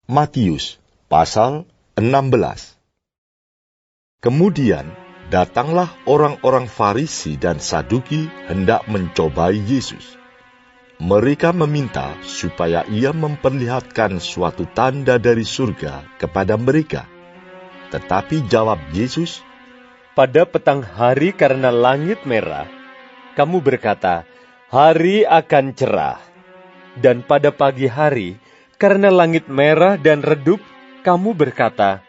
Matius pasal 16. Kemudian datanglah orang-orang Farisi dan Saduki hendak mencobai Yesus. Mereka meminta supaya ia memperlihatkan suatu tanda dari surga kepada mereka. Tetapi jawab Yesus, "Pada petang hari karena langit merah, kamu berkata, hari akan cerah. Dan pada pagi hari, karena langit merah dan redup, kamu berkata,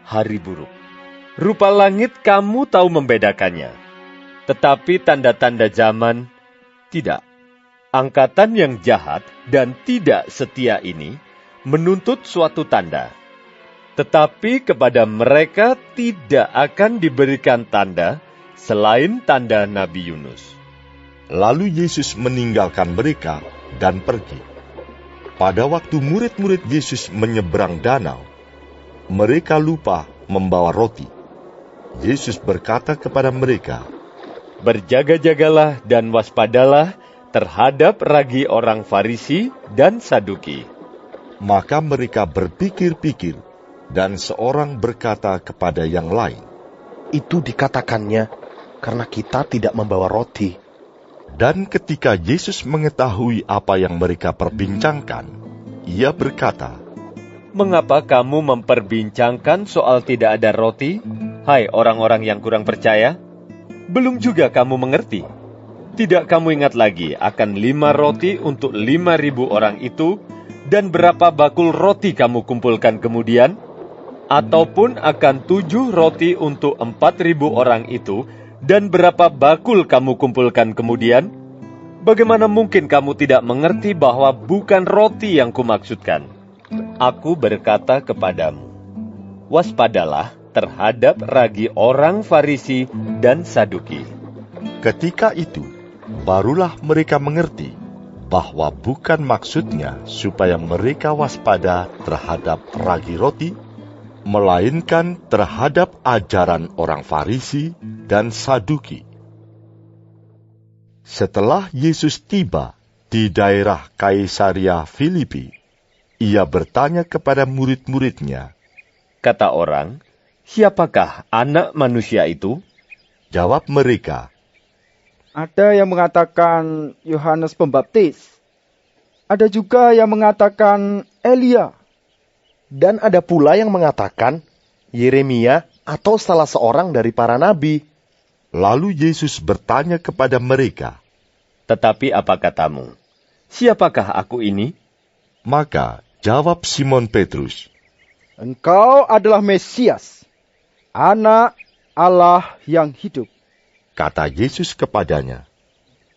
hari buruk. Rupa langit kamu tahu membedakannya. Tetapi tanda-tanda zaman, tidak. Angkatan yang jahat dan tidak setia ini menuntut suatu tanda. Tetapi kepada mereka tidak akan diberikan tanda selain tanda Nabi Yunus." Lalu Yesus meninggalkan mereka dan pergi. Pada waktu murid-murid Yesus menyeberang danau, mereka lupa membawa roti. Yesus berkata kepada mereka, "Berjaga-jagalah dan waspadalah terhadap ragi orang Farisi dan Saduki." Maka mereka berpikir-pikir, dan seorang berkata kepada yang lain, "Itu dikatakannya karena kita tidak membawa roti." Dan ketika Yesus mengetahui apa yang mereka perbincangkan, ia berkata, "Mengapa kamu memperbincangkan soal tidak ada roti, hai orang-orang yang kurang percaya? Belum juga kamu mengerti? Tidak kamu ingat lagi akan 5 roti untuk 5.000 orang itu, dan berapa bakul roti kamu kumpulkan kemudian? Ataupun akan 7 roti untuk 4.000 orang itu, dan berapa bakul kamu kumpulkan kemudian? Bagaimana mungkin kamu tidak mengerti bahwa bukan roti yang kumaksudkan? Aku berkata kepadamu, waspadalah terhadap ragi orang Farisi dan Saduki." Ketika itu, barulah mereka mengerti bahwa bukan maksudnya supaya mereka waspada terhadap ragi roti, melainkan terhadap ajaran orang Farisi dan Saduki. Setelah Yesus tiba di daerah Kaisaria Filipi, ia bertanya kepada murid-muridnya, Kata orang, "Siapakah anak manusia itu?" Jawab mereka, Ada yang mengatakan Yohanes Pembaptis. Ada juga yang mengatakan Elia. Dan ada pula yang mengatakan Yeremia atau salah seorang dari para nabi. Lalu Yesus bertanya kepada mereka, "Tetapi apa katamu? Siapakah aku ini?" maka jawab Simon Petrus, Engkau adalah Mesias, Anak Allah yang hidup. kata Yesus kepadanya,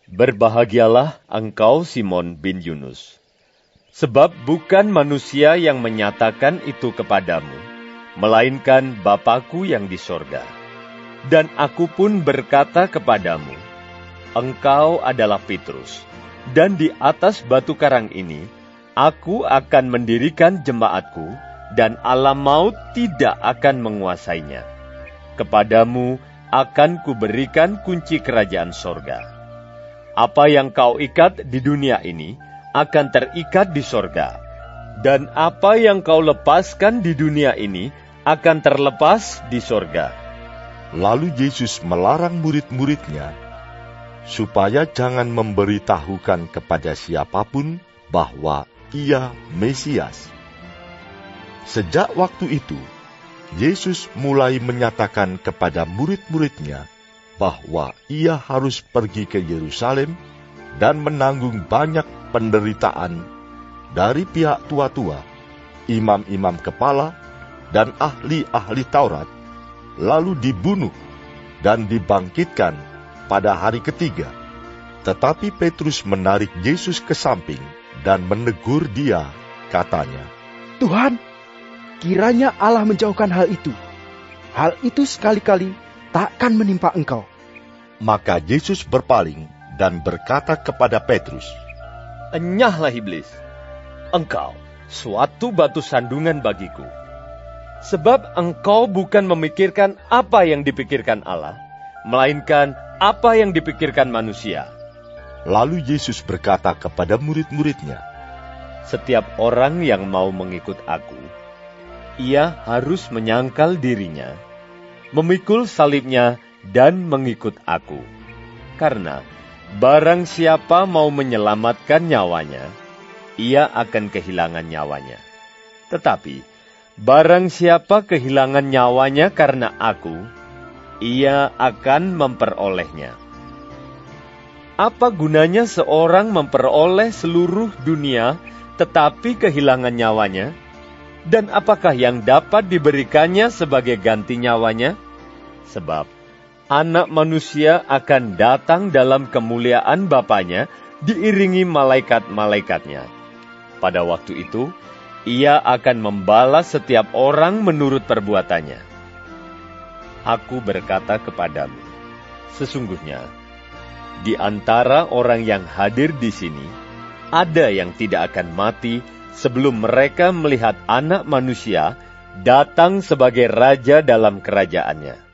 "Berbahagialah engkau Simon bin Yunus. Sebab bukan manusia yang menyatakan itu kepadamu, melainkan Bapa-Ku yang di sorga. Dan aku pun berkata kepadamu, engkau adalah Petrus, dan di atas batu karang ini, aku akan mendirikan jemaatku, dan alam maut tidak akan menguasainya. Kepadamu akan kuberikan kunci kerajaan sorga. Apa yang kau ikat di dunia ini, akan terikat di sorga, dan apa yang kau lepaskan di dunia ini akan terlepas di sorga." Lalu Yesus melarang murid-muridnya supaya jangan memberitahukan kepada siapapun bahwa ia Mesias. Sejak waktu itu, Yesus mulai menyatakan kepada murid-muridnya bahwa ia harus pergi ke Yerusalem dan menanggung banyak penderitaan dari pihak tua-tua, imam-imam kepala, dan ahli-ahli Taurat, lalu dibunuh dan dibangkitkan pada hari ketiga. Tetapi Petrus menarik Yesus ke samping dan menegur dia, katanya, Tuhan, kiranya Allah menjauhkan hal itu. Hal itu sekali-kali takkan menimpa engkau. Maka Yesus berpaling dan berkata kepada Petrus, "Enyahlah iblis, engkau suatu batu sandungan bagiku. Sebab engkau bukan memikirkan apa yang dipikirkan Allah, melainkan apa yang dipikirkan manusia." Lalu Yesus berkata kepada murid-muridnya, Setiap orang yang mau mengikut aku, ia harus menyangkal dirinya, memikul salibnya, dan mengikut aku. Karena barang siapa mau menyelamatkan nyawanya, ia akan kehilangan nyawanya. Tetapi barang siapa kehilangan nyawanya karena aku, ia akan memperolehnya. Apa gunanya seorang memperoleh seluruh dunia, tetapi kehilangan nyawanya? Dan apakah yang dapat diberikannya sebagai ganti nyawanya? Sebab Anak Manusia akan datang dalam kemuliaan Bapanya, diiringi malaikat-malaikatnya. Pada waktu itu, ia akan membalas setiap orang menurut perbuatannya. Aku berkata kepadamu, sesungguhnya, di antara orang yang hadir di sini, ada yang tidak akan mati sebelum mereka melihat Anak Manusia datang sebagai Raja dalam kerajaannya.